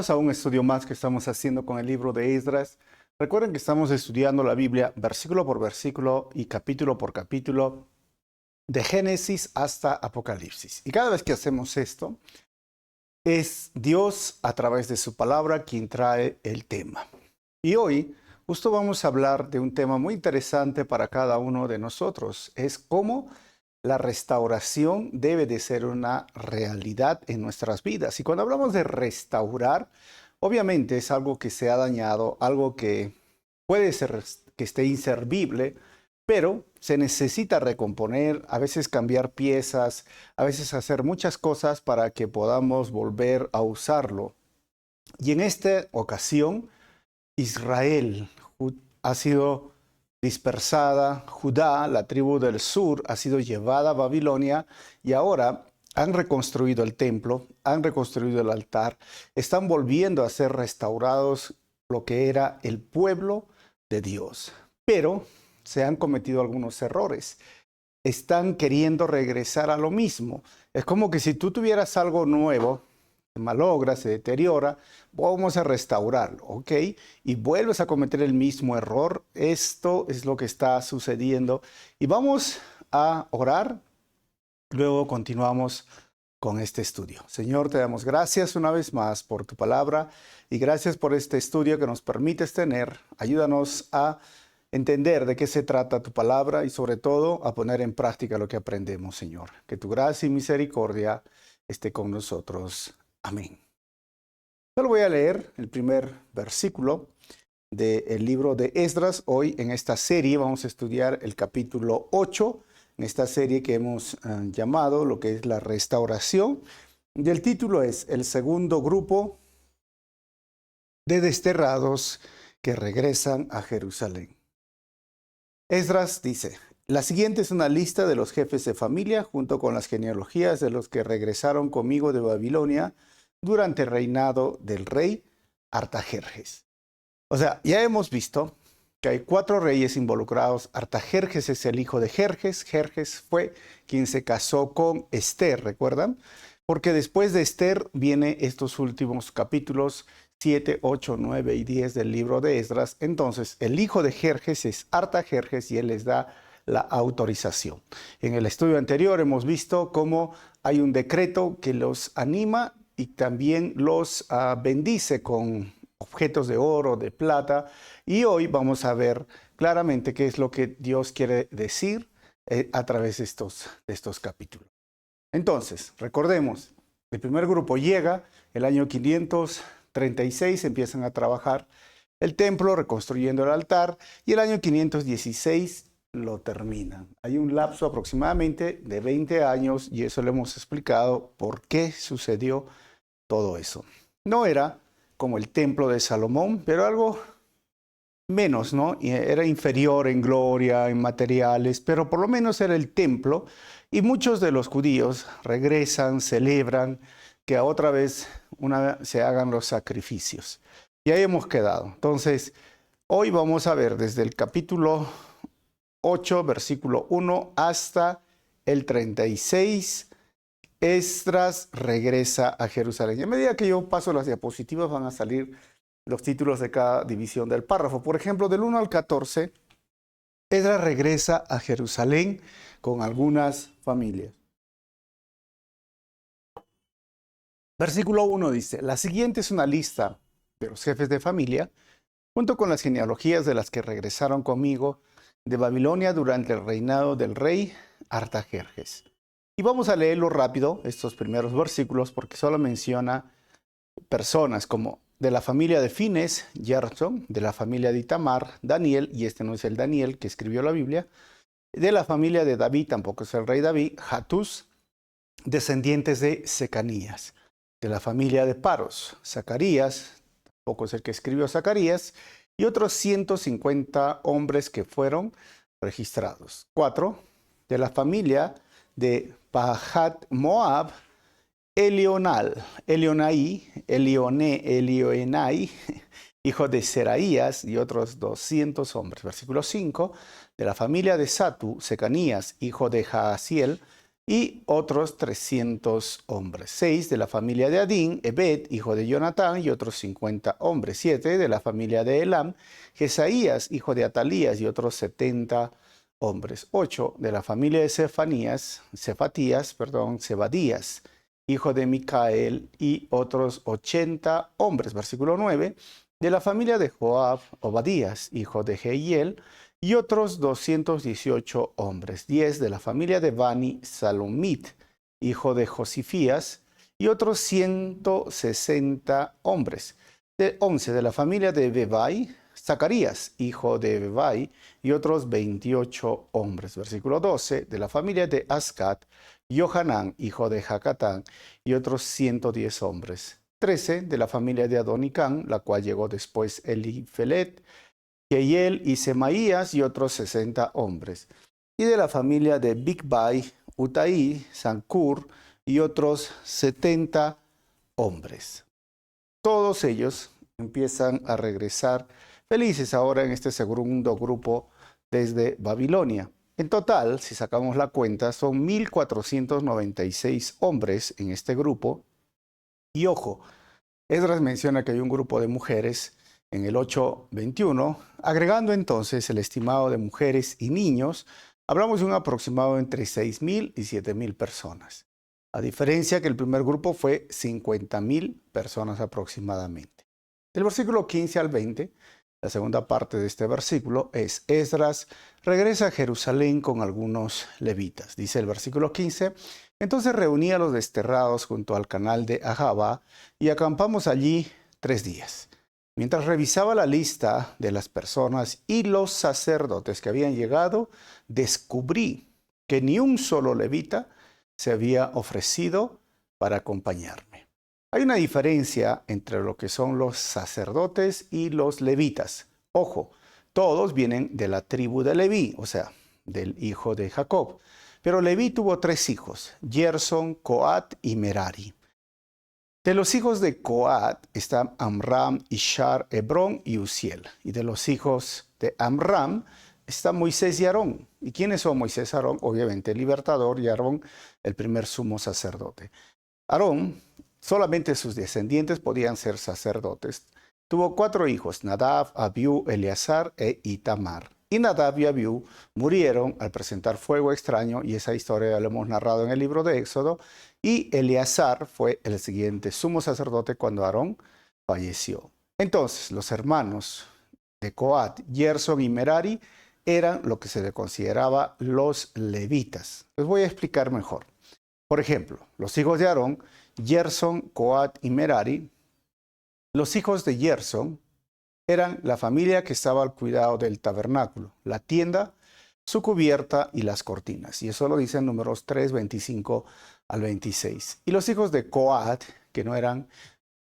Bienvenidos a un estudio más que estamos haciendo con el libro de Esdras. Recuerden que estamos estudiando la Biblia versículo por versículo y capítulo por capítulo, de Génesis hasta Apocalipsis. Y cada vez que hacemos esto, es Dios a través de su palabra quien trae el tema. Y hoy justo vamos a hablar de un tema muy interesante para cada uno de nosotros. Es cómo la restauración debe de ser una realidad en nuestras vidas. Y cuando hablamos de restaurar, obviamente es algo que se ha dañado, algo que puede ser que esté inservible, pero se necesita recomponer, a veces cambiar piezas, a veces hacer muchas cosas para que podamos volver a usarlo. Y en esta ocasión, Israel ha sido dispersada, Judá, la tribu del sur, ha sido llevada a Babilonia y ahora han reconstruido el templo, han reconstruido el altar, están volviendo a ser restaurados lo que era el pueblo de Dios. Pero se han cometido algunos errores. Están queriendo regresar a lo mismo. Es como que si tú tuvieras algo nuevo, se malogra, se deteriora, vamos a restaurarlo, ¿ok? Y vuelves a cometer el mismo error. Esto es lo que está sucediendo. Y vamos a orar, luego continuamos con este estudio. Señor, te damos gracias una vez más por tu palabra y gracias por este estudio que nos permites tener. Ayúdanos a entender de qué se trata tu palabra y sobre todo a poner en práctica lo que aprendemos, Señor. Que tu gracia y misericordia esté con nosotros. Amén. Solo voy a leer el primer versículo del libro de Esdras. Hoy en esta serie vamos a estudiar el capítulo 8, en esta serie que hemos llamado lo que es la restauración. Y el título es El segundo grupo de desterrados que regresan a Jerusalén. Esdras dice: la siguiente es una lista de los jefes de familia junto con las genealogías de los que regresaron conmigo de Babilonia durante el reinado del rey Artajerjes. O sea, ya hemos visto que hay 4 reyes involucrados. Artajerjes es el hijo de Jerjes. Jerjes fue quien se casó con Esther, ¿recuerdan? Porque después de Esther vienen estos últimos capítulos 7, 8, 9 y 10 del libro de Esdras. Entonces, el hijo de Jerjes es Artajerjes y él les da la autorización. En el estudio anterior hemos visto cómo hay un decreto que los anima y también los bendice con objetos de oro, de plata. Y hoy vamos a ver claramente qué es lo que Dios quiere decir a través de estos capítulos. Entonces, recordemos, el primer grupo llega el año 536, empiezan a trabajar el templo, reconstruyendo el altar, y el año 516 lo terminan. Hay un lapso aproximadamente de 20 años, y eso lo hemos explicado por qué sucedió todo eso. No era como el templo de Salomón, pero algo menos, ¿no? Era inferior en gloria, en materiales, pero por lo menos era el templo. Y muchos de los judíos regresan, celebran que otra vez se hagan los sacrificios. Y ahí hemos quedado. Entonces, hoy vamos a ver desde el capítulo 8, versículo 1 hasta el 36. Esdras regresa a Jerusalén. Y a medida que yo paso las diapositivas van a salir los títulos de cada división del párrafo. Por ejemplo, del 1 al 14, Esdras regresa a Jerusalén con algunas familias. Versículo 1 dice: la siguiente es una lista de los jefes de familia, junto con las genealogías de las que regresaron conmigo de Babilonia durante el reinado del rey Artajerjes. Y vamos a leerlo rápido, estos primeros versículos, porque solo menciona personas como de la familia de Fines, Gerson, de la familia de Itamar, Daniel, y este no es el Daniel que escribió la Biblia, de la familia de David, tampoco es el rey David, Hatús, descendientes de Secanías, de la familia de Paros, Zacarías, tampoco es el que escribió Zacarías, y otros 150 hombres que fueron registrados. 4, de la familia de Pahat Moab, Elionai, hijo de Seraías, y otros 200 hombres. Versículo 5, de la familia de Satu, Secanías, hijo de Jaasiel, y otros 300 hombres. 6 de la familia de Adín, Ebed, hijo de Jonatán, y otros 50 hombres. 7 de la familia de Elam, Jesaías, hijo de Atalías, y otros 70 hombres. 8 de la familia de Zebadías, hijo de Micael, y otros 80 hombres. Versículo 9, de la familia de Joab, Obadías, hijo de Jehiel, y otros 218 hombres. 10 de la familia de Bani, Salomit, hijo de Josifías, y otros 160 hombres. 11 de la familia de Bebai, Zacarías, hijo de Bebai, y otros 28 hombres. Versículo 12, de la familia de Ascat, Johanán, hijo de Jacatán, y otros 110 hombres. 13 de la familia de Adonicán, la cual llegó después Elifelet, Jehiel y Semaías, y otros 60 hombres. Y de la familia de Bigbai, Utaí, Sancur, y otros 70 hombres. Todos ellos empiezan a regresar felices ahora en este segundo grupo desde Babilonia. En total, si sacamos la cuenta, son 1,496 hombres en este grupo. Y ojo, Esdras menciona que hay un grupo de mujeres en el 8:21. Agregando entonces el estimado de mujeres y niños, hablamos de un aproximado entre 6,000 y 7,000 personas. A diferencia que el primer grupo fue 50,000 personas aproximadamente. Del versículo 15 al 20, la segunda parte de este versículo es: Esdras regresa a Jerusalén con algunos levitas. Dice el versículo 15: entonces reuní a los desterrados junto al canal de Ahava y acampamos allí 3 días. Mientras revisaba la lista de las personas y los sacerdotes que habían llegado, descubrí que ni un solo levita se había ofrecido para acompañarme. Hay una diferencia entre lo que son los sacerdotes y los levitas. Ojo, todos vienen de la tribu de Leví, o sea, del hijo de Jacob. Pero Leví tuvo 3 hijos, Gerson, Coat y Merari. De los hijos de Coat están Amram, Ishar, Hebrón y Uziel. Y de los hijos de Amram están Moisés y Aarón. ¿Y quiénes son Moisés y Aarón? Obviamente el libertador, y Aarón el primer sumo sacerdote. Aarón, solamente sus descendientes podían ser sacerdotes. Tuvo 4 hijos, Nadab, Abiú, Eleazar e Itamar. Y Nadab y Abiú murieron al presentar fuego extraño, y esa historia la hemos narrado en el libro de Éxodo. Y Eleazar fue el siguiente sumo sacerdote cuando Aarón falleció. Entonces, los hermanos de Coat, Gerson y Merari eran lo que se le consideraba los levitas. Les voy a explicar mejor. Por ejemplo, los hijos de Aarón, Gerson, Coat y Merari. Los hijos de Gerson eran la familia que estaba al cuidado del tabernáculo, la tienda, su cubierta y las cortinas. Y eso lo dice en Números 3, 25 al 26. Y los hijos de Coat, que no eran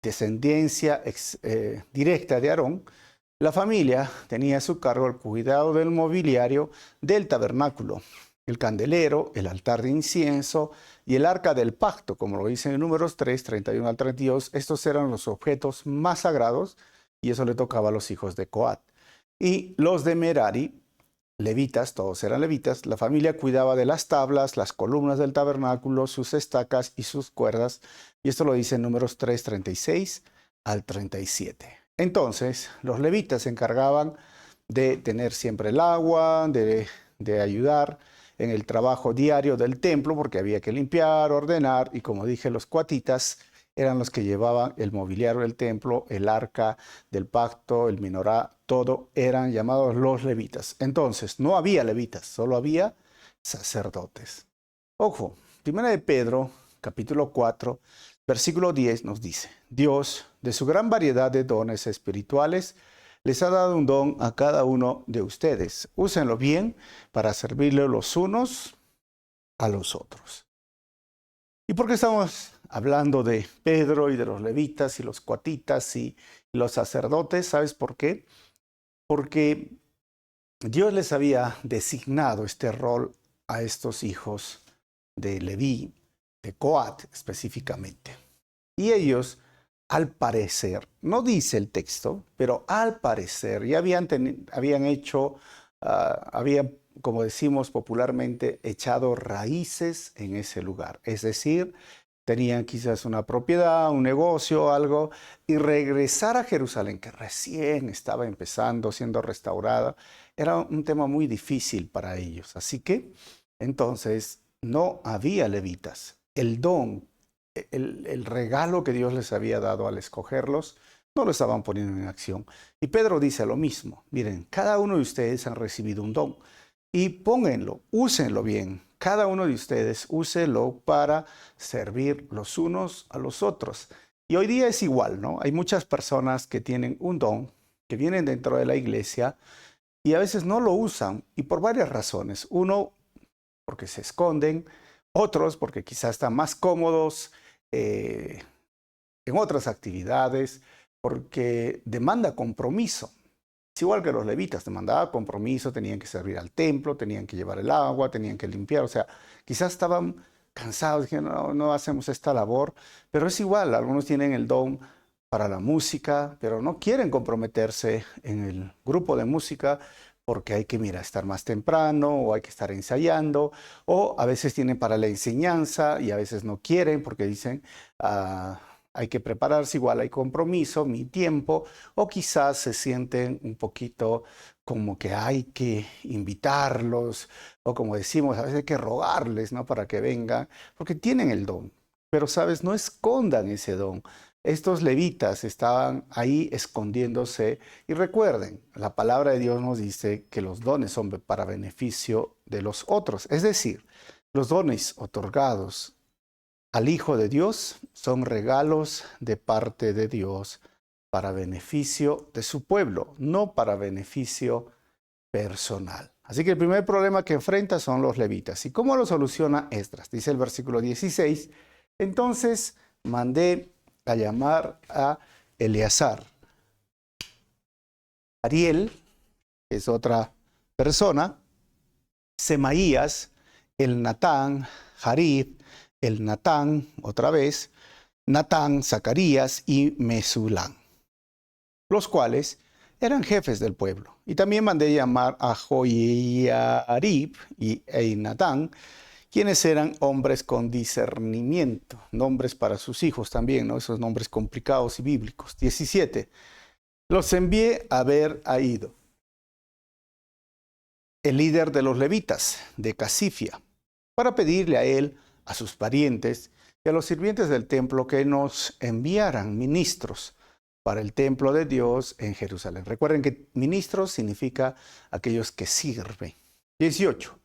descendencia directa de Aarón, la familia tenía a su cargo el cuidado del mobiliario del tabernáculo, el candelero, el altar de incienso y el arca del pacto, como lo dice en Números 3, 31 al 32. Estos eran los objetos más sagrados, y eso le tocaba a los hijos de Coat. Y los de Merari, levitas, todos eran levitas, la familia cuidaba de las tablas, las columnas del tabernáculo, sus estacas y sus cuerdas, y esto lo dice en Números 3, 36 al 37. Entonces, los levitas se encargaban de tener siempre el agua, de ayudar en el trabajo diario del templo, porque había que limpiar, ordenar, y como dije, los coatitas eran los que llevaban el mobiliario del templo, el arca del pacto, el menorá, todo eran llamados los levitas. Entonces, no había levitas, solo había sacerdotes. Ojo, 1 de Pedro, capítulo 4, versículo 10 nos dice: Dios, de su gran variedad de dones espirituales, les ha dado un don a cada uno de ustedes. Úsenlo bien para servirle los unos a los otros. ¿Y por qué estamos hablando de Pedro y de los levitas y los coatitas y los sacerdotes? ¿Sabes por qué? Porque Dios les había designado este rol a estos hijos de Leví, de Coat específicamente. Y ellos, al parecer, no dice el texto, pero al parecer ya habían como decimos popularmente, echado raíces en ese lugar. Es decir, tenían quizás una propiedad, un negocio, algo, y regresar a Jerusalén, que recién estaba empezando, siendo restaurada, era un tema muy difícil para ellos. Así que, entonces, no había levitas. El don, el regalo que Dios les había dado al escogerlos, no lo estaban poniendo en acción. Y Pedro dice lo mismo. Miren, cada uno de ustedes han recibido un don y pónganlo, úsenlo bien. Cada uno de ustedes úselo para servir los unos a los otros. Y hoy día es igual, ¿no? Hay muchas personas que tienen un don, que vienen dentro de la iglesia y a veces no lo usan y por varias razones. Uno, porque se esconden, otros porque quizás están más cómodos en otras actividades, porque demanda compromiso. Es igual que los levitas, demandaba compromiso, tenían que servir al templo, tenían que llevar el agua, tenían que limpiar, o sea, quizás estaban cansados, dijeron, no, no hacemos esta labor, pero es igual, algunos tienen el don para la música, pero no quieren comprometerse en el grupo de música porque hay que, mira, estar más temprano o hay que estar ensayando, o a veces tienen para la enseñanza y a veces no quieren porque dicen, hay que prepararse, igual hay compromiso, mi tiempo, o quizás se sienten un poquito como que hay que invitarlos, o como decimos, a veces hay que rogarles, ¿no? Para que vengan, porque tienen el don. Pero, ¿sabes? No escondan ese don. Estos levitas estaban ahí escondiéndose y recuerden, la palabra de Dios nos dice que los dones son para beneficio de los otros, es decir, los dones otorgados al Hijo de Dios son regalos de parte de Dios para beneficio de su pueblo, no para beneficio personal. Así que el primer problema que enfrenta son los levitas. ¿Y cómo lo soluciona Esdras? Dice el versículo 16, entonces mandé a llamar a Eleazar. Ariel, que es otra persona, Semaías, el Natán, Jarib, el Natán, otra vez, Natán, Zacarías y Mesulán, los cuales eran jefes del pueblo. Y también mandé llamar a Joiarib y Einatán, quienes eran hombres con discernimiento, nombres para sus hijos también, ¿no? Esos nombres complicados y bíblicos. 17. Los envié a ver a Ido, el líder de los levitas, de Casifia, para pedirle a él, a sus parientes y a los sirvientes del templo que nos enviaran ministros para el templo de Dios en Jerusalén. Recuerden que ministros significa aquellos que sirven. 18.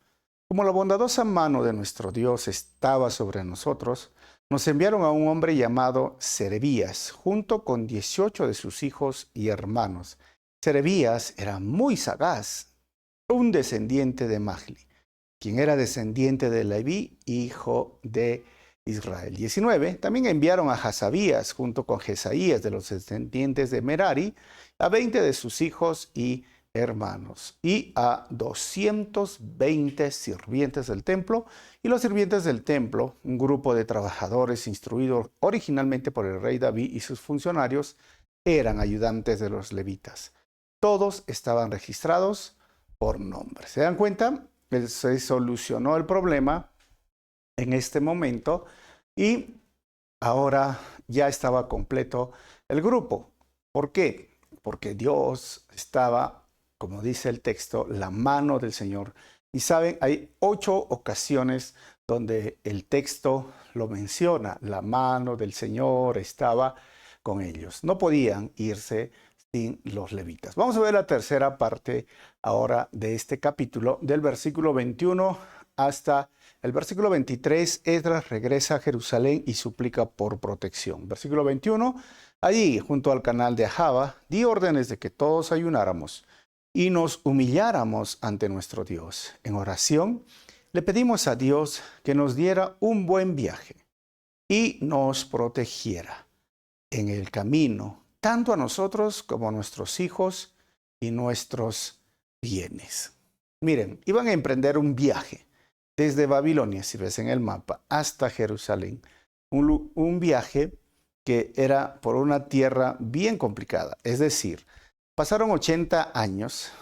Como la bondadosa mano de nuestro Dios estaba sobre nosotros, nos enviaron a un hombre llamado Serebías, junto con 18 de sus hijos y hermanos. Serebías era muy sagaz, un descendiente de Mahli, quien era descendiente de Leví, hijo de Israel. 19. También enviaron a Hasabías, junto con Jesaías, de los descendientes de Merari, a 20 de sus hijos y hermanos, y a 220 sirvientes del templo. Y los sirvientes del templo, un grupo de trabajadores instruidos originalmente por el rey David y sus funcionarios, eran ayudantes de los levitas. Todos estaban registrados por nombre. ¿Se dan cuenta? Se solucionó el problema en este momento y ahora ya estaba completo el grupo. ¿Por qué? Porque Dios estaba, como dice el texto, la mano del Señor. Y saben, hay 8 ocasiones donde el texto lo menciona. La mano del Señor estaba con ellos. No podían irse sin los levitas. Vamos a ver la tercera parte ahora de este capítulo, del versículo 21 hasta el versículo 23. Esdras regresa a Jerusalén y suplica por protección. Versículo 21, allí junto al canal de Ahava, di órdenes de que todos ayunáramos y nos humilláramos ante nuestro Dios. En oración le pedimos a Dios que nos diera un buen viaje y nos protegiera en el camino, tanto a nosotros como a nuestros hijos y nuestros bienes. Miren, iban a emprender un viaje desde Babilonia, si ves en el mapa, hasta Jerusalén. Un viaje que era por una tierra bien complicada. Es decir, pasaron 80 años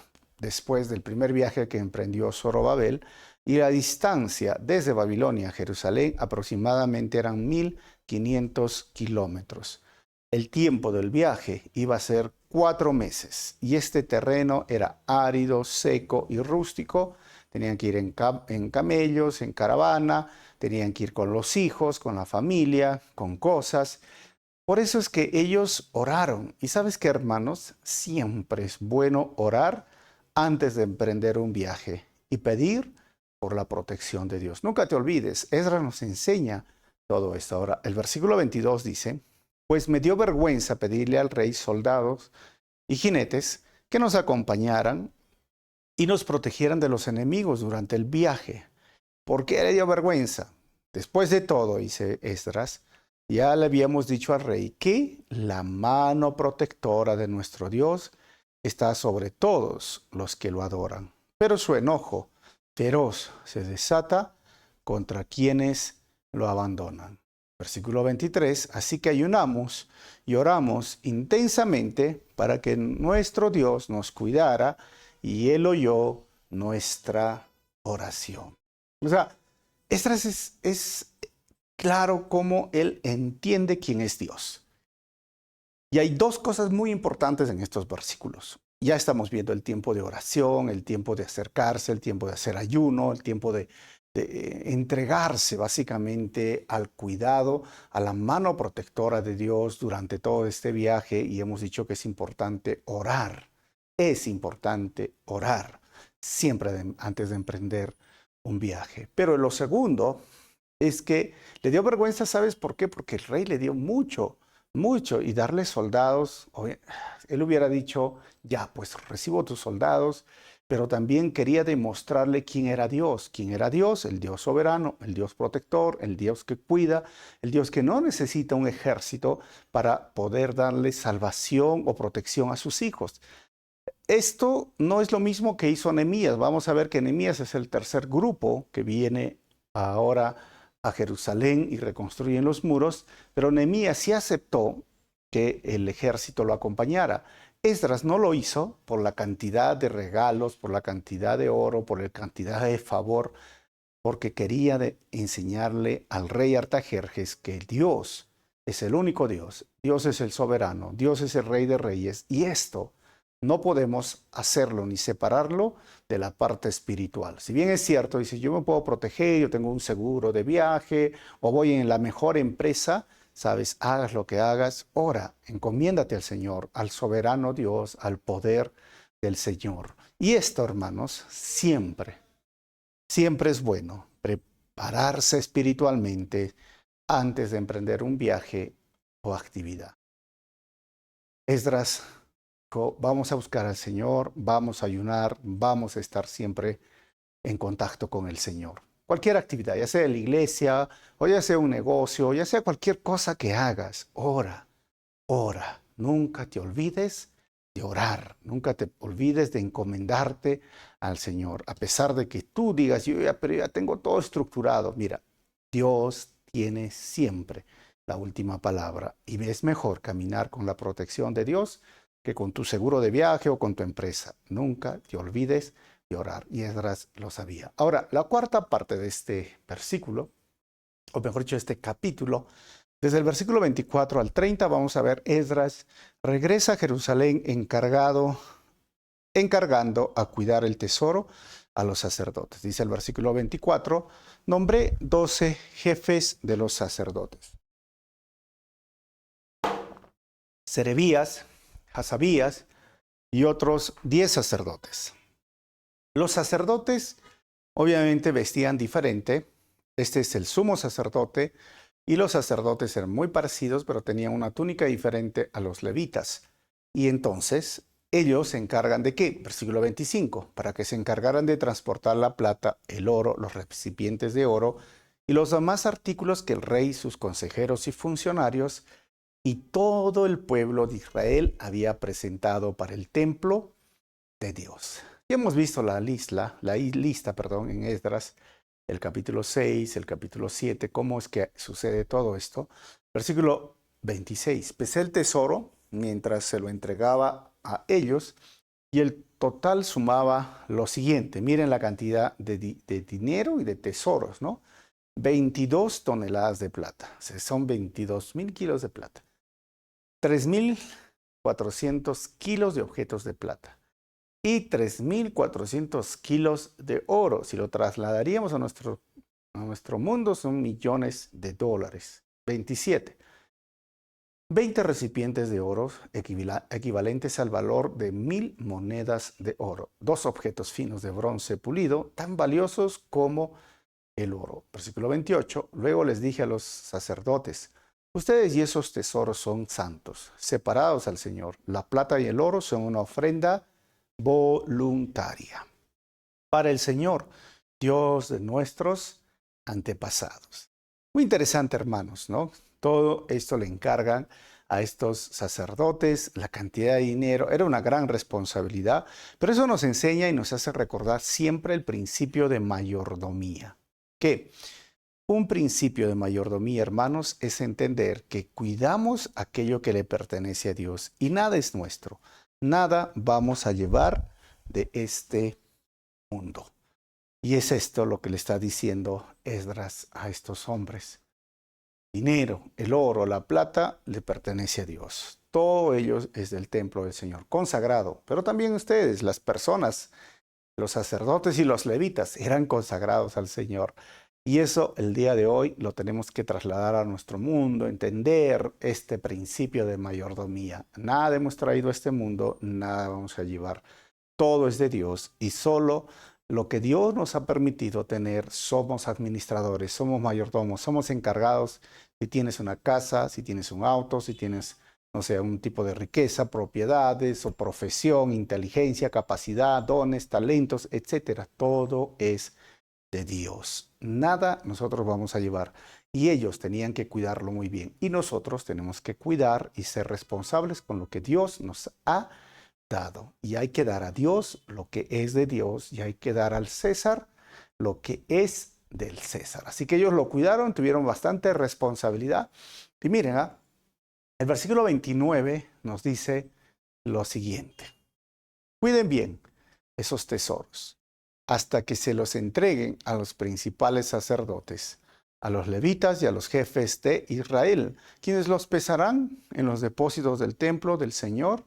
después del primer viaje que emprendió Zorobabel, y la distancia desde Babilonia a Jerusalén aproximadamente eran 1500 kilómetros. El tiempo del viaje iba a ser 4 meses y este terreno era árido, seco y rústico. Tenían que ir en camellos, en caravana, tenían que ir con los hijos, con la familia, con cosas. Por eso es que ellos oraron. Y sabes qué, hermanos, siempre es bueno orar antes de emprender un viaje y pedir por la protección de Dios. Nunca te olvides, Esdras nos enseña todo esto. Ahora, el versículo 22 dice, pues me dio vergüenza pedirle al rey soldados y jinetes que nos acompañaran y nos protegieran de los enemigos durante el viaje. ¿Por qué le dio vergüenza? Después de todo, dice Esdras, ya le habíamos dicho al rey que la mano protectora de nuestro Dios está sobre todos los que lo adoran. Pero su enojo feroz se desata contra quienes lo abandonan. Versículo 23, así que ayunamos y oramos intensamente para que nuestro Dios nos cuidara y Él oyó nuestra oración. O sea, Esdras es claro cómo él entiende quién es Dios. Y hay dos cosas muy importantes en estos versículos. Ya estamos viendo el tiempo de oración, el tiempo de acercarse, el tiempo de hacer ayuno, el tiempo de entregarse básicamente al cuidado, a la mano protectora de Dios durante todo este viaje. Y hemos dicho que es importante orar. Es importante orar siempre antes de emprender un viaje. Pero lo segundo es que le dio vergüenza, ¿sabes por qué? Porque el rey le dio mucho, mucho, y darle soldados, él hubiera dicho, ya, pues recibo tus soldados, pero también quería demostrarle quién era Dios. ¿Quién era Dios? El Dios soberano, el Dios protector, el Dios que cuida, el Dios que no necesita un ejército para poder darle salvación o protección a sus hijos. Esto no es lo mismo que hizo Nehemías. Vamos a ver que Nehemías es el tercer grupo que viene ahora a Jerusalén y reconstruyen los muros, pero Nehemías sí aceptó que el ejército lo acompañara. Esdras no lo hizo por la cantidad de regalos, por la cantidad de oro, por la cantidad de favor, porque quería enseñarle al rey Artajerjes que Dios es el único Dios, Dios es el soberano, Dios es el rey de reyes, y esto no podemos hacerlo ni separarlo de la parte espiritual. Si bien es cierto, dice, yo me puedo proteger, yo tengo un seguro de viaje o voy en la mejor empresa, sabes, hagas lo que hagas, ora, encomiéndate al Señor, al soberano Dios, al poder del Señor. Y esto, hermanos, siempre es bueno prepararse espiritualmente antes de emprender un viaje o actividad. Esdras, vamos a buscar al Señor, vamos a ayunar, vamos a estar siempre en contacto con el Señor. Cualquier actividad, ya sea en la iglesia, o ya sea un negocio, ya sea cualquier cosa que hagas, ora, ora. Nunca te olvides de orar, nunca te olvides de encomendarte al Señor. A pesar de que tú digas, pero ya tengo todo estructurado. Mira, Dios tiene siempre la última palabra y es mejor caminar con la protección de Dios que con tu seguro de viaje o con tu empresa. Nunca te olvides de orar. Y Esdras lo sabía. Ahora, la cuarta parte de este versículo, o mejor dicho, este capítulo, desde el versículo 24 al 30, vamos a ver, Esdras regresa a Jerusalén encargando a cuidar el tesoro a los sacerdotes. Dice el versículo 24, nombré 12 jefes de los sacerdotes. Serebías, Hasabías y otros 10 sacerdotes. Los sacerdotes obviamente vestían diferente. Este es el sumo sacerdote y los sacerdotes eran muy parecidos, pero tenían una túnica diferente a los levitas. Y entonces ellos se encargan de ¿qué? Versículo 25, para que se encargaran de transportar la plata, el oro, los recipientes de oro y los demás artículos que el rey, sus consejeros y funcionarios y todo el pueblo de Israel había presentado para el templo de Dios. Y hemos visto la lista, en Esdras, el capítulo 6, el capítulo 7, cómo es que sucede todo esto. Versículo 26, pesé el tesoro mientras se lo entregaba a ellos Y el total sumaba lo siguiente. Miren la cantidad de dinero y de tesoros, ¿no? 22 toneladas de plata. O sea, son 22.000 kilos de plata. 3.400 kilos de objetos de plata. Y 3.400 kilos de oro. Si lo trasladaríamos a nuestro mundo, son millones de dólares. 27. 20 recipientes de oro equivalentes al valor de 1.000 monedas de oro. 2 objetos finos de bronce pulido, tan valiosos como el oro. Versículo 28. Luego les dije a los sacerdotes: ustedes y esos tesoros son santos, separados al Señor. La plata y el oro son una ofrenda voluntaria para el Señor, Dios de nuestros antepasados. Muy interesante, hermanos, ¿no? Todo esto le encargan a estos sacerdotes, la cantidad de dinero, era una gran responsabilidad, pero eso nos enseña y nos hace recordar siempre el principio de mayordomía. ¿Qué? Un principio de mayordomía, hermanos, es entender que cuidamos aquello que le pertenece a Dios y nada es nuestro, nada vamos a llevar de este mundo. Y es esto lo que le está diciendo Esdras a estos hombres. Dinero, el oro, la plata, le pertenece a Dios. Todo ello es del templo del Señor, consagrado. Pero también ustedes, las personas, los sacerdotes y los levitas, eran consagrados al Señor. Y eso el día de hoy lo tenemos que trasladar a nuestro mundo, entender este principio de mayordomía. Nada hemos traído a este mundo, nada vamos a llevar. Todo es de Dios y solo lo que Dios nos ha permitido tener, somos administradores, somos mayordomos, somos encargados. Si tienes una casa, si tienes un auto, si tienes, no sé, un tipo de riqueza, propiedades o profesión, inteligencia, capacidad, dones, talentos, etcétera. Todo es de Dios. Nada nosotros vamos a llevar. Y ellos tenían que cuidarlo muy bien. Y nosotros tenemos que cuidar y ser responsables con lo que Dios nos ha dado. Y hay que dar a Dios lo que es de Dios y hay que dar al César lo que es del César. Así que ellos lo cuidaron, tuvieron bastante responsabilidad. Y miren, el versículo 29 nos dice lo siguiente: cuiden bien esos tesoros hasta que se los entreguen a los principales sacerdotes, a los levitas y a los jefes de Israel, quienes los pesarán en los depósitos del templo del Señor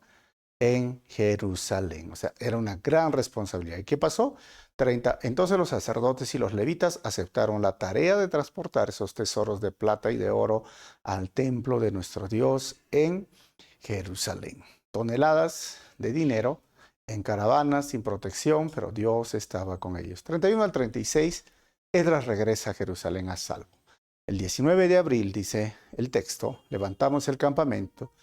en Jerusalén. O sea, era una gran responsabilidad. ¿Y qué pasó? 30. Entonces los sacerdotes y los levitas aceptaron la tarea de transportar esos tesoros de plata y de oro al templo de nuestro Dios en Jerusalén. Toneladas de dinero en caravanas sin protección, pero Dios estaba con ellos. 31 al 36, Esdras regresa a Jerusalén a salvo. El 19 de abril, dice el texto, levantamos el campamento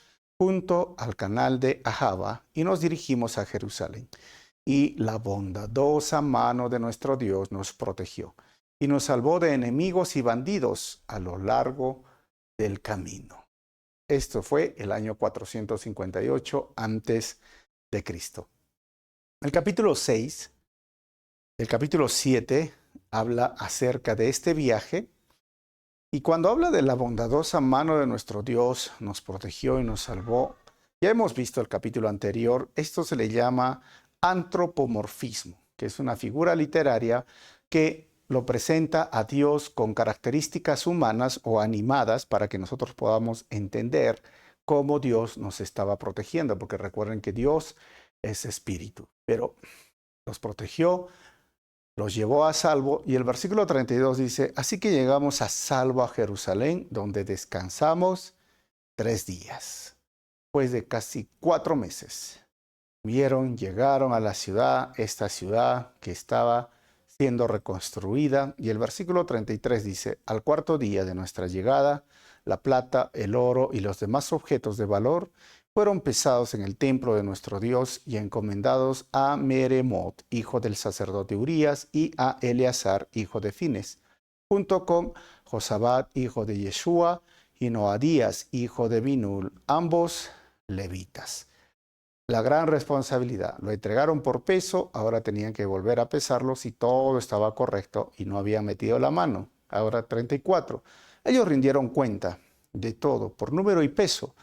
junto al canal de Ahava y nos dirigimos a Jerusalén. Y la bondadosa mano de nuestro Dios nos protegió y nos salvó de enemigos y bandidos a lo largo del camino. Esto fue el año 458 antes de Cristo. El capítulo 6, el capítulo 7 habla acerca de este viaje. Y cuando habla de la bondadosa mano de nuestro Dios, nos protegió y nos salvó, ya hemos visto el capítulo anterior, esto se le llama antropomorfismo, que es una figura literaria que lo presenta a Dios con características humanas o animadas para que nosotros podamos entender cómo Dios nos estaba protegiendo, porque recuerden que Dios es espíritu, pero los protegió, los llevó a salvo, y el versículo 32 dice: así que llegamos a salvo a Jerusalén, donde descansamos 3 días. Después de casi 4 meses, llegaron a la ciudad, esta ciudad que estaba siendo reconstruida, y el versículo 33 dice: al 4.º día de nuestra llegada, la plata, el oro y los demás objetos de valor fueron pesados en el templo de nuestro Dios y encomendados a Meremot, hijo del sacerdote Urías, y a Eleazar, hijo de Fines, junto con Josabad, hijo de Yeshua, y Noadías, hijo de Binul, ambos levitas. La gran responsabilidad, lo entregaron por peso, ahora tenían que volver a pesarlo si todo estaba correcto y no habían metido la mano. Ahora 34. Ellos rindieron cuenta de todo por número y peso,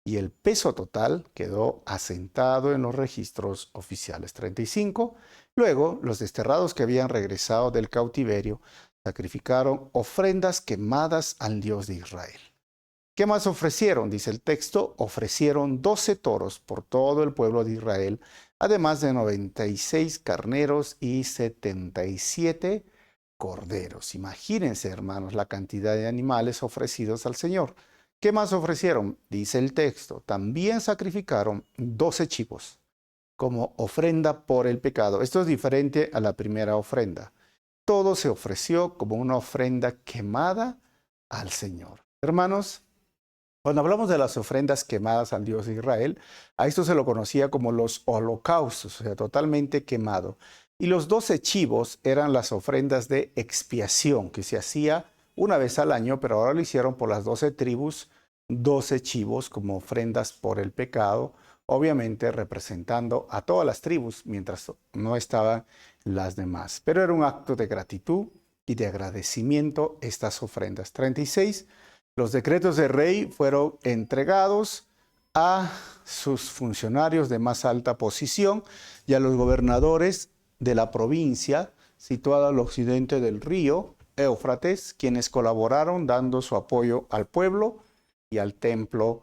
y el peso total quedó asentado en los registros oficiales. 35. Luego, los desterrados que habían regresado del cautiverio sacrificaron ofrendas quemadas al Dios de Israel. ¿Qué más ofrecieron? Dice el texto, ofrecieron 12 toros por todo el pueblo de Israel, además de 96 carneros y 77 corderos. Imagínense, hermanos, la cantidad de animales ofrecidos al Señor. ¿Qué más ofrecieron? Dice el texto, también sacrificaron 12 chivos como ofrenda por el pecado. Esto es diferente a la primera ofrenda. Todo se ofreció como una ofrenda quemada al Señor. Hermanos, cuando hablamos de las ofrendas quemadas al Dios de Israel, a esto se lo conocía como los holocaustos, o sea, totalmente quemado. Y los 12 chivos eran las ofrendas de expiación que se hacía una vez al año, pero ahora lo hicieron por las 12 tribus, 12 chivos como ofrendas por el pecado, obviamente representando a todas las tribus, mientras no estaban las demás. Pero era un acto de gratitud y de agradecimiento estas ofrendas. 36. Los decretos del rey fueron entregados a sus funcionarios de más alta posición y a los gobernadores de la provincia situada al occidente del río Éufrates, quienes colaboraron dando su apoyo al pueblo y al templo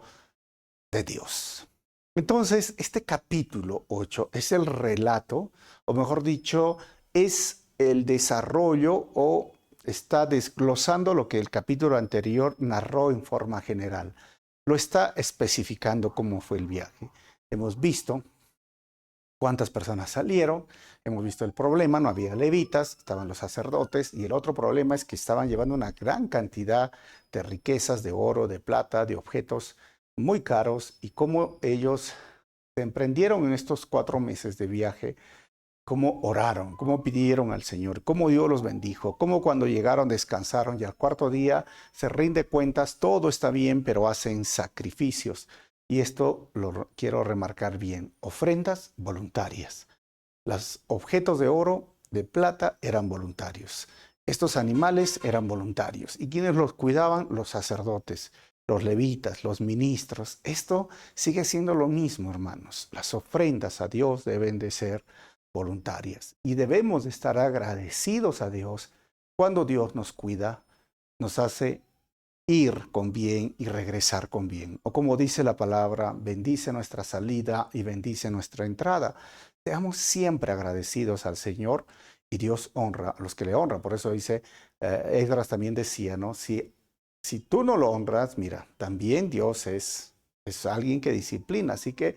de Dios. Entonces, este capítulo 8 es el relato, o mejor dicho, es el desarrollo o está desglosando lo que el capítulo anterior narró en forma general. Lo está especificando cómo fue el viaje. Hemos visto cuántas personas salieron, hemos visto el problema, no había levitas, estaban los sacerdotes, y el otro problema es que estaban llevando una gran cantidad de riquezas, de oro, de plata, de objetos muy caros, y cómo ellos se emprendieron en estos 4 meses de viaje, cómo oraron, cómo pidieron al Señor, cómo Dios los bendijo, cómo cuando llegaron descansaron y al cuarto día se rinde cuentas, todo está bien, pero hacen sacrificios. Y esto lo quiero remarcar bien, ofrendas voluntarias. Los objetos de oro, de plata, eran voluntarios. Estos animales eran voluntarios. ¿Y quiénes los cuidaban? Los sacerdotes, los levitas, los ministros. Esto sigue siendo lo mismo, hermanos. Las ofrendas a Dios deben de ser voluntarias. Y debemos de estar agradecidos a Dios cuando Dios nos cuida, nos hace ir con bien y regresar con bien. O como dice la palabra, bendice nuestra salida y bendice nuestra entrada. Seamos siempre agradecidos al Señor y Dios honra a los que le honran. Por eso dice, Esdras también decía, ¿no? Si tú no lo honras, mira, también Dios es alguien que disciplina. Así que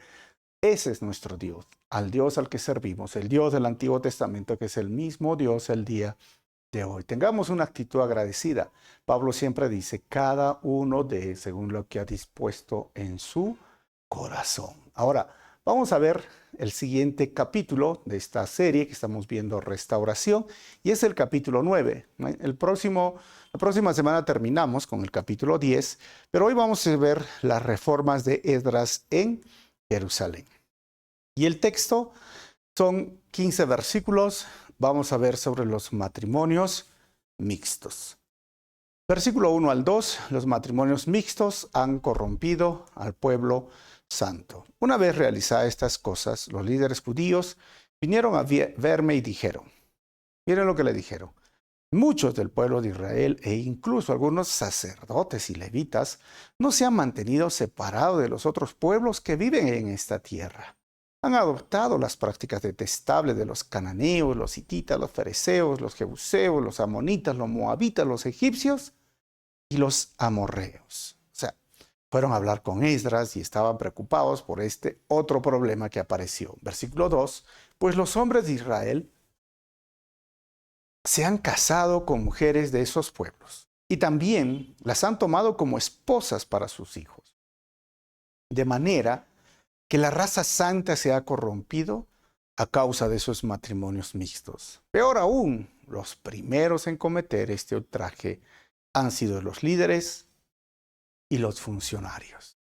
ese es nuestro Dios, al Dios al que servimos, el Dios del Antiguo Testamento, que es el mismo Dios el día de hoy. Tengamos una actitud agradecida. Pablo siempre dice, cada uno de según lo que ha dispuesto en su corazón. Ahora, vamos a ver el siguiente capítulo de esta serie que estamos viendo, Restauración, y es el capítulo 9. La próxima semana terminamos con el capítulo 10, pero hoy vamos a ver las reformas de Esdras en Jerusalén. Y el texto son 15 versículos. Vamos a ver sobre los matrimonios mixtos. Versículo 1 al 2, los matrimonios mixtos han corrompido al pueblo santo. Una vez realizadas estas cosas, los líderes judíos vinieron a verme y dijeron, miren lo que le dijeron, muchos del pueblo de Israel e incluso algunos sacerdotes y levitas no se han mantenido separados de los otros pueblos que viven en esta tierra. Han adoptado las prácticas detestables de los cananeos, los hititas, los fereceos, los jebuseos, los amonitas, los moabitas, los egipcios y los amorreos. O sea, fueron a hablar con Esdras y estaban preocupados por este otro problema que apareció. Versículo 2, pues los hombres de Israel se han casado con mujeres de esos pueblos y también las han tomado como esposas para sus hijos. De manera que la raza santa se ha corrompido a causa de esos matrimonios mixtos. Peor aún, los primeros en cometer este ultraje han sido los líderes y los funcionarios.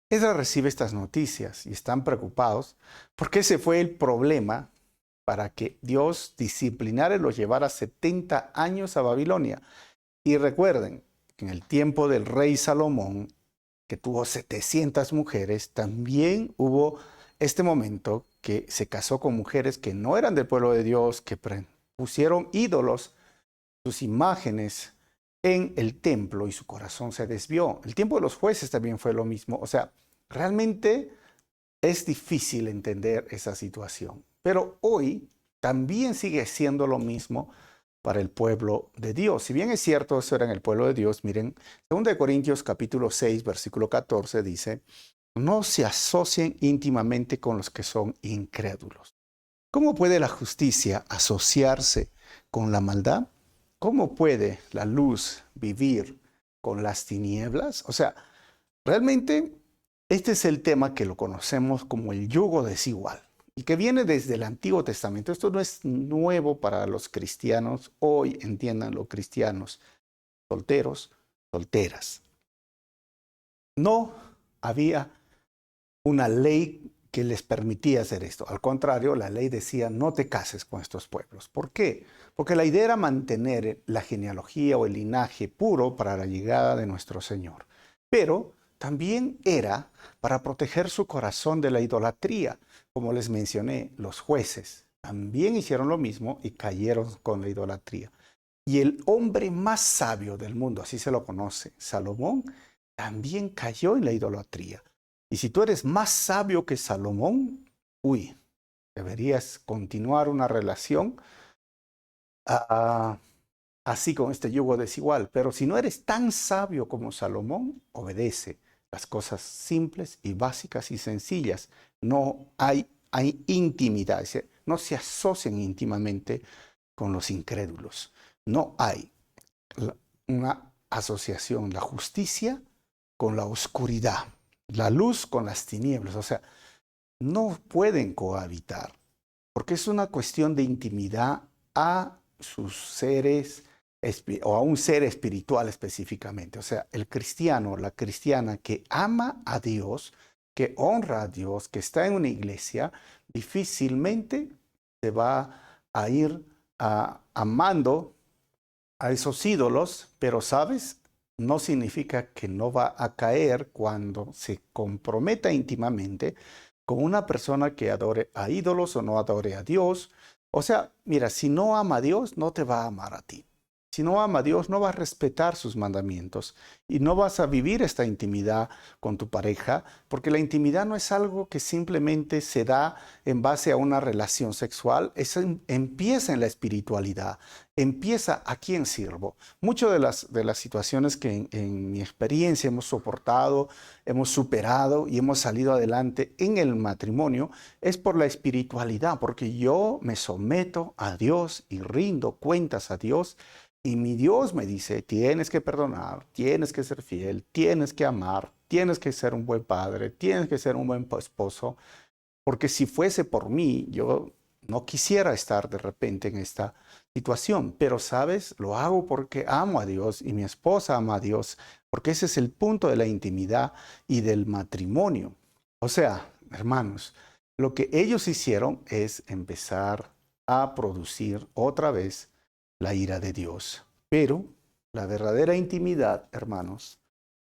Esdras recibe estas noticias y están preocupados porque ese fue el problema para que Dios disciplinara y los llevara 70 años a Babilonia. Y recuerden, en el tiempo del rey Salomón, que tuvo 700 mujeres, también hubo este momento que se casó con mujeres que no eran del pueblo de Dios, que pusieron ídolos, sus imágenes en el templo y su corazón se desvió. El tiempo de los jueces también fue lo mismo. O sea, realmente es difícil entender esa situación. Pero hoy también sigue siendo lo mismo para el pueblo de Dios. Si bien es cierto, eso era en el pueblo de Dios, miren, 2 Corintios capítulo 6, versículo 14 dice, no se asocien íntimamente con los que son incrédulos. ¿Cómo puede la justicia asociarse con la maldad? ¿Cómo puede la luz vivir con las tinieblas? O sea, realmente este es el tema que lo conocemos como el yugo desigual y que viene desde el Antiguo Testamento. Esto no es nuevo para los cristianos. Hoy, entiéndanlo, cristianos, solteros, solteras. No había una ley que les permitía hacer esto. Al contrario, la ley decía, no te cases con estos pueblos. ¿Por qué? Porque la idea era mantener la genealogía o el linaje puro para la llegada de nuestro Señor. Pero también era para proteger su corazón de la idolatría. Como les mencioné, los jueces también hicieron lo mismo y cayeron con la idolatría. Y el hombre más sabio del mundo, así se lo conoce, Salomón, también cayó en la idolatría. Y si tú eres más sabio que Salomón, uy, deberías continuar una relación ah, así con este yugo desigual. Pero si no eres tan sabio como Salomón, obedece las cosas simples y básicas y sencillas. No hay intimidad, no se asocian íntimamente con los incrédulos. No hay una asociación, la justicia con la oscuridad, la luz con las tinieblas. O sea, no pueden cohabitar, porque es una cuestión de intimidad a sus seres o a un ser espiritual específicamente. O sea, el cristiano, la cristiana que ama a Dios, que honra a Dios, que está en una iglesia, difícilmente se va a ir amando a esos ídolos, pero sabes, no significa que no va a caer cuando se comprometa íntimamente con una persona que adore a ídolos o no adore a Dios. O sea, mira, si no ama a Dios, no te va a amar a ti. Si no ama a Dios, no va a respetar sus mandamientos y no vas a vivir esta intimidad con tu pareja, porque la intimidad no es algo que simplemente se da en base a una relación sexual, empieza en la espiritualidad, empieza a quién sirvo. Muchas de las situaciones que en mi experiencia hemos soportado, hemos superado y hemos salido adelante en el matrimonio es por la espiritualidad, porque yo me someto a Dios y rindo cuentas a Dios. Y mi Dios me dice, tienes que perdonar, tienes que ser fiel, tienes que amar, tienes que ser un buen padre, tienes que ser un buen esposo, porque si fuese por mí, yo no quisiera estar de repente en esta situación, pero sabes, lo hago porque amo a Dios y mi esposa ama a Dios, porque ese es el punto de la intimidad y del matrimonio. O sea, hermanos, lo que ellos hicieron es empezar a producir otra vez la ira de Dios. Pero la verdadera intimidad, hermanos,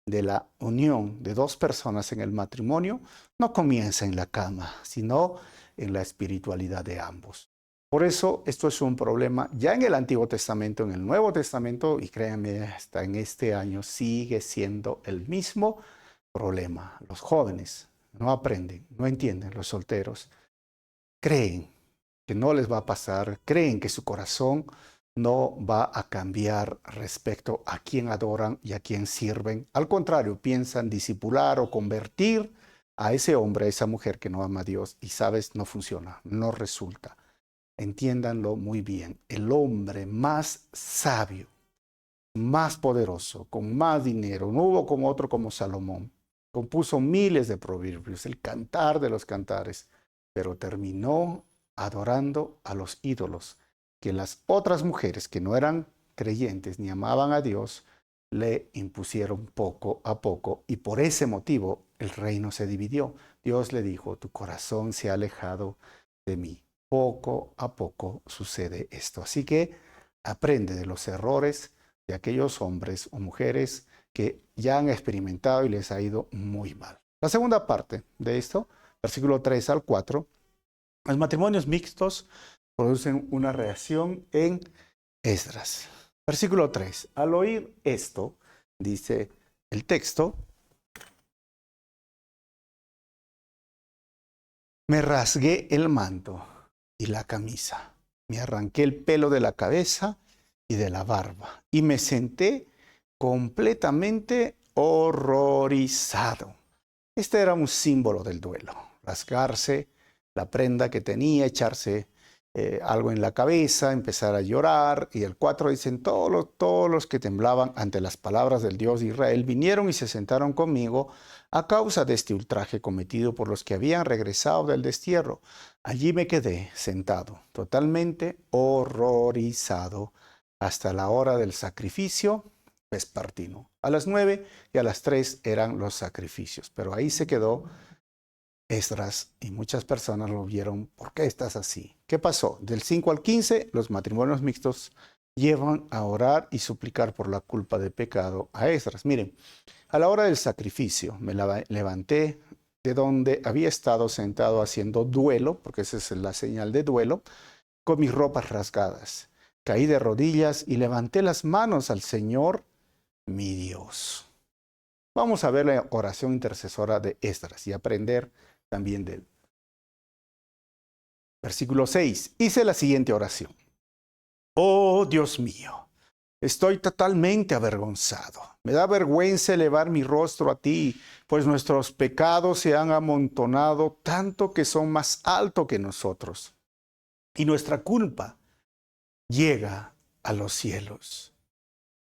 de la unión de dos personas en el matrimonio no comienza en la cama, sino en la espiritualidad de ambos. Por eso esto es un problema ya en el Antiguo Testamento, en el Nuevo Testamento, y créanme, hasta en este año sigue siendo el mismo problema. Los jóvenes no aprenden, no entienden, los solteros creen que no les va a pasar, creen que su corazón no va a cambiar respecto a quién adoran y a quién sirven. Al contrario, piensan disipular o convertir a ese hombre, a esa mujer que no ama a Dios y sabes, no funciona, no resulta. Entiéndanlo muy bien. El hombre más sabio, más poderoso, con más dinero, no hubo como otro como Salomón. Compuso miles de proverbios, el cantar de los cantares, pero terminó adorando a los ídolos que las otras mujeres que no eran creyentes ni amaban a Dios le impusieron poco a poco y por ese motivo el reino se dividió. Dios le dijo, tu corazón se ha alejado de mí. Poco a poco sucede esto. Así que aprende de los errores de aquellos hombres o mujeres que ya han experimentado y les ha ido muy mal. La segunda parte de esto, versículo 3 al 4, los matrimonios mixtos producen una reacción en Esdras. Versículo 3, al oír esto, dice el texto, me rasgué el manto y la camisa, me arranqué el pelo de la cabeza y de la barba, y me senté completamente horrorizado. Este era un símbolo del duelo, rasgarse la prenda que tenía, echarse algo en la cabeza, empezar a llorar. Y el 4 dicen, todos los que temblaban ante las palabras del Dios de Israel vinieron y se sentaron conmigo a causa de este ultraje cometido por los que habían regresado del destierro. Allí me quedé sentado, totalmente horrorizado, hasta la hora del sacrificio vespertino. A las 9 y a las 3 eran los sacrificios, pero ahí se quedó Esdras y muchas personas lo vieron. ¿Por qué estás así? ¿Qué pasó? Del 5 al 15, los matrimonios mixtos llevan a orar y suplicar por la culpa de pecado a Esdras. Miren, a la hora del sacrificio me levanté de donde había estado sentado haciendo duelo, porque esa es la señal de duelo, con mis ropas rasgadas. Caí de rodillas y levanté las manos al Señor, mi Dios. Vamos a ver la oración intercesora de Esdras y aprender también de él. Versículo 6. Hice la siguiente oración. Oh Dios mío, estoy totalmente avergonzado. Me da vergüenza elevar mi rostro a ti, pues nuestros pecados se han amontonado tanto que son más altos que nosotros. Y nuestra culpa llega a los cielos.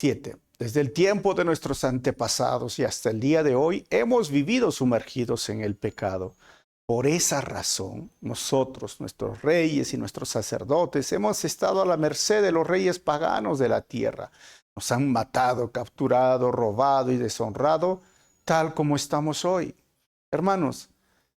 7. Desde el tiempo de nuestros antepasados y hasta el día de hoy hemos vivido sumergidos en el pecado. Por esa razón, nosotros, nuestros reyes y nuestros sacerdotes, hemos estado a la merced de los reyes paganos de la tierra. Nos han matado, capturado, robado y deshonrado, tal como estamos hoy. Hermanos,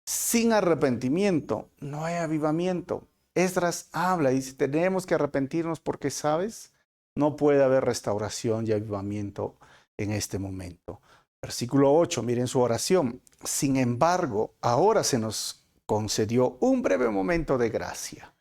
sin arrepentimiento no hay avivamiento. Esdras habla y dice, tenemos que arrepentirnos porque, ¿sabes? No puede haber restauración y avivamiento en este momento. Versículo 8, miren su oración. Sin embargo, ahora se nos concedió un breve momento de gracia,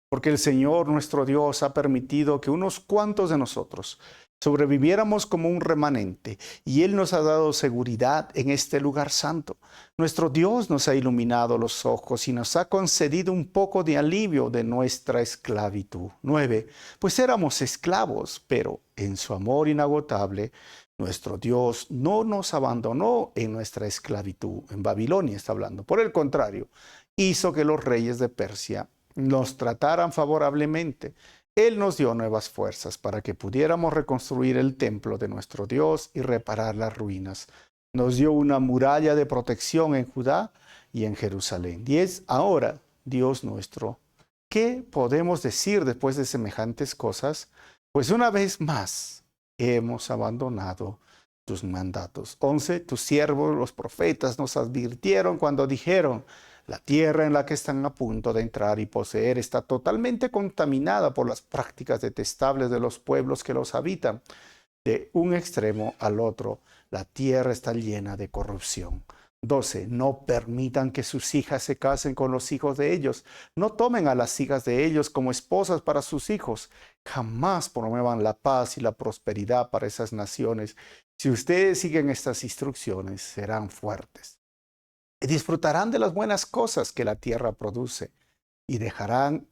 porque el Señor nuestro Dios ha permitido que unos cuantos de nosotros sobreviviéramos como un remanente, y Él nos ha dado seguridad en este lugar santo. Nuestro Dios nos ha iluminado los ojos y nos ha concedido un poco de alivio de nuestra esclavitud. 9. Pues éramos esclavos, pero en su amor inagotable, nuestro Dios no nos abandonó en nuestra esclavitud. En Babilonia está hablando. Por el contrario, hizo que los reyes de Persia nos trataran favorablemente. Él nos dio nuevas fuerzas para que pudiéramos reconstruir el templo de nuestro Dios y reparar las ruinas. Nos dio una muralla de protección en Judá y en Jerusalén. 10. Ahora, Dios nuestro, ¿qué podemos decir después de semejantes cosas? Pues una vez más hemos abandonado tus mandatos. 11. Tus siervos, los profetas, nos advirtieron cuando dijeron, la tierra en la que están a punto de entrar y poseer está totalmente contaminada por las prácticas detestables de los pueblos que los habitan. De un extremo al otro, la tierra está llena de corrupción. 12. No permitan que sus hijas se casen con los hijos de ellos. No tomen a las hijas de ellos como esposas para sus hijos. Jamás promuevan la paz y la prosperidad para esas naciones. Si ustedes siguen estas instrucciones, serán fuertes. Y disfrutarán de las buenas cosas que la tierra produce y dejarán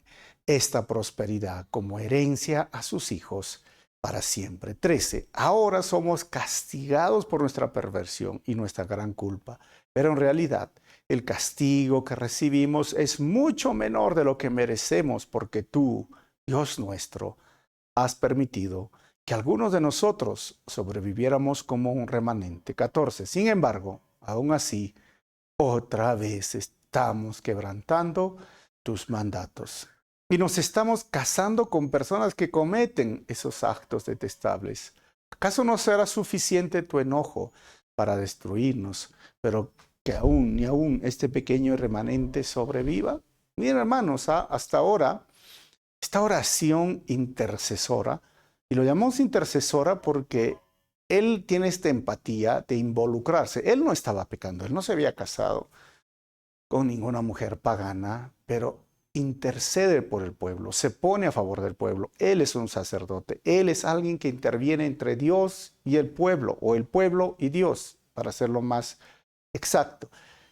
esta prosperidad como herencia a sus hijos para siempre. 13. Ahora somos castigados por nuestra perversión y nuestra gran culpa, pero en realidad el castigo que recibimos es mucho menor de lo que merecemos porque tú, Dios nuestro, has permitido que algunos de nosotros sobreviviéramos como un remanente. 14. Sin embargo, aún así, otra vez estamos quebrantando tus mandatos y nos estamos casando con personas que cometen esos actos detestables. ¿Acaso no será suficiente tu enojo para destruirnos, pero que ni aún este pequeño remanente sobreviva? Miren, hermanos, hasta ahora, esta oración intercesora, y lo llamamos intercesora porque él tiene esta empatía de involucrarse. Él no estaba pecando, él no se había casado con ninguna mujer pagana, pero intercede por el pueblo, se pone a favor del pueblo. Él es un sacerdote, él es alguien que interviene entre Dios y el pueblo, o el pueblo y Dios, para hacerlo más exacto.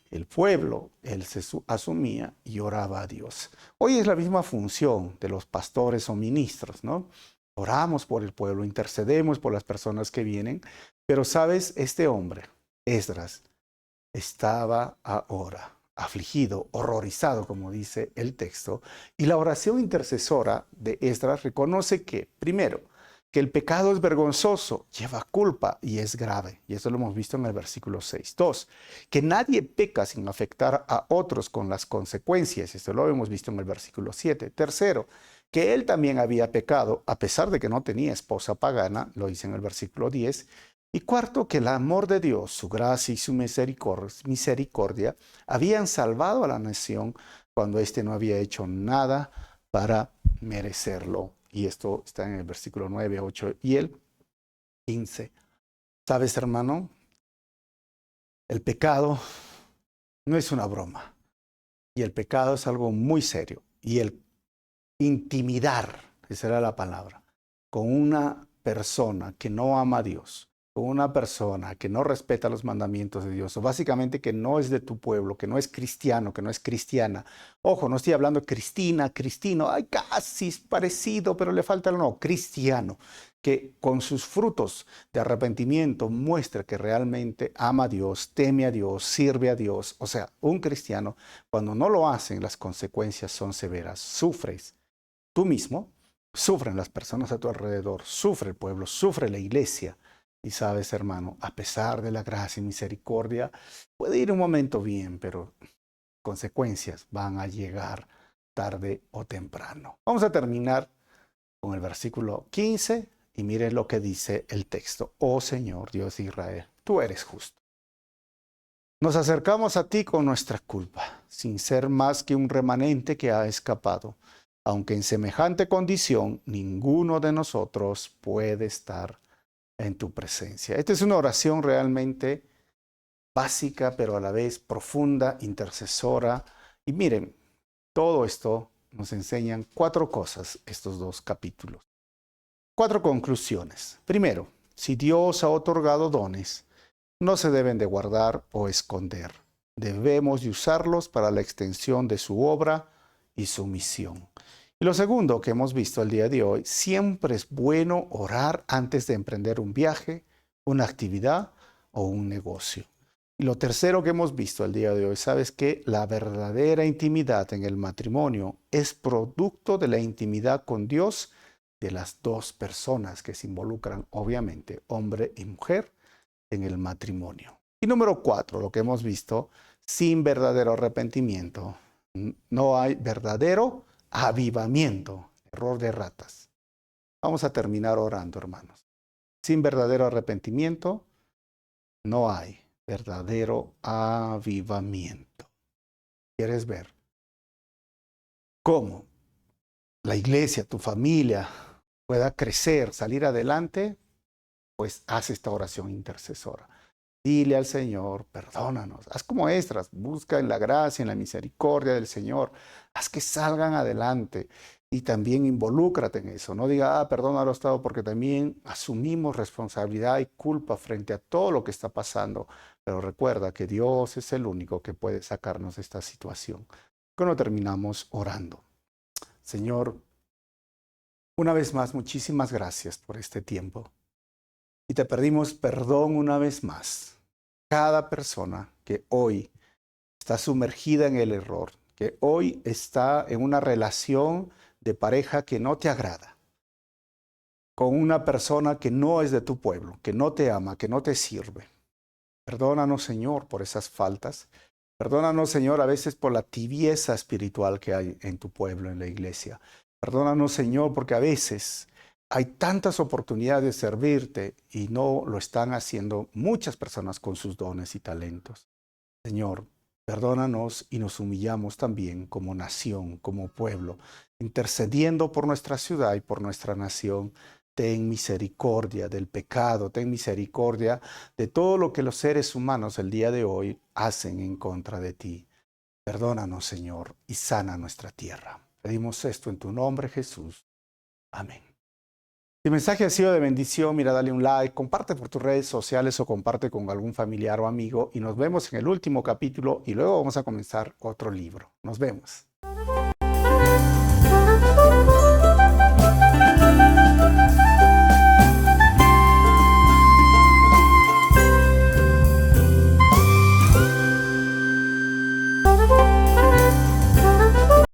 El pueblo, él se asumía y oraba a Dios. Hoy es la misma función de los pastores o ministros, ¿no? Oramos por el pueblo, intercedemos por las personas que vienen, pero sabes, este hombre, Esdras, estaba ahora afligido, horrorizado, como dice el texto, y la oración intercesora de Esdras reconoce que, primero, que el pecado es vergonzoso, lleva culpa y es grave. Y eso lo hemos visto en el versículo 6. Dos, que nadie peca sin afectar a otros con las consecuencias. Esto lo hemos visto en el versículo 7. Tercero, que él también había pecado, a pesar de que no tenía esposa pagana, lo dice en el versículo 10. Y cuarto, que el amor de Dios, su gracia y su misericordia habían salvado a la nación cuando éste no había hecho nada para merecerlo. Y esto está en el versículo 9, 8 y el 15. ¿Sabes, hermano? El pecado no es una broma. Y el pecado es algo muy serio. Y el intimidar, esa era la palabra, con una persona que no ama a Dios, con una persona que no respeta los mandamientos de Dios, o básicamente que no es de tu pueblo, que no es cristiano, que no es cristiana. Ojo, no estoy hablando Cristina, Cristino, ay, casi es parecido, pero le falta el no, cristiano, que con sus frutos de arrepentimiento muestra que realmente ama a Dios, teme a Dios, sirve a Dios. O sea, un cristiano, cuando no lo hacen, las consecuencias son severas. Sufres tú mismo, sufren las personas a tu alrededor, sufre el pueblo, sufre la iglesia. Y sabes, hermano, a pesar de la gracia y misericordia, puede ir un momento bien, pero consecuencias van a llegar tarde o temprano. Vamos a terminar con el versículo 15 y miren lo que dice el texto. Oh Señor, Dios de Israel, tú eres justo. Nos acercamos a ti con nuestra culpa, sin ser más que un remanente que ha escapado, aunque en semejante condición ninguno de nosotros puede estar en tu presencia. Esta es una oración realmente básica, pero a la vez profunda, intercesora. Y miren, todo esto nos enseñan cuatro cosas, estos dos capítulos. Cuatro conclusiones. Primero, si Dios ha otorgado dones, no se deben de guardar o esconder. Debemos de usarlos para la extensión de su obra y su misión. Y lo segundo que hemos visto el día de hoy, siempre es bueno orar antes de emprender un viaje, una actividad o un negocio. Y lo tercero que hemos visto el día de hoy, sabes que la verdadera intimidad en el matrimonio es producto de la intimidad con Dios de las dos personas que se involucran, obviamente, hombre y mujer, en el matrimonio. Y número 4, lo que hemos visto, sin verdadero arrepentimiento, no hay verdadero avivamiento, error de ratas. Vamos a terminar orando, hermanos. Sin verdadero arrepentimiento, no hay verdadero avivamiento. ¿Quieres ver cómo la iglesia, tu familia, pueda crecer, salir adelante? Pues haz esta oración intercesora. Dile al Señor, perdónanos. Haz como Esdras, busca en la gracia, en la misericordia del Señor. Haz que salgan adelante y también involúcrate en eso. No diga, perdónalo, Estado, porque también asumimos responsabilidad y culpa frente a todo lo que está pasando. Pero recuerda que Dios es el único que puede sacarnos de esta situación. Cuando terminamos orando. Señor, una vez más, muchísimas gracias por este tiempo. Y te pedimos perdón una vez más. Cada persona que hoy está sumergida en el error, que hoy está en una relación de pareja que no te agrada, con una persona que no es de tu pueblo, que no te ama, que no te sirve. Perdónanos, Señor, por esas faltas. Perdónanos, Señor, a veces por la tibieza espiritual que hay en tu pueblo, en la iglesia. Perdónanos, Señor, porque a veces hay tantas oportunidades de servirte y no lo están haciendo muchas personas con sus dones y talentos. Señor, perdónanos y nos humillamos también como nación, como pueblo, intercediendo por nuestra ciudad y por nuestra nación. ten misericordia del pecado, ten misericordia de todo lo que los seres humanos el día de hoy hacen en contra de ti. Perdónanos, Señor, y sana nuestra tierra. Pedimos esto en tu nombre, Jesús. Amén. Si el mensaje ha sido de bendición, mira, dale un like, comparte por tus redes sociales o comparte con algún familiar o amigo y nos vemos en el último capítulo y luego vamos a comenzar otro libro. Nos vemos.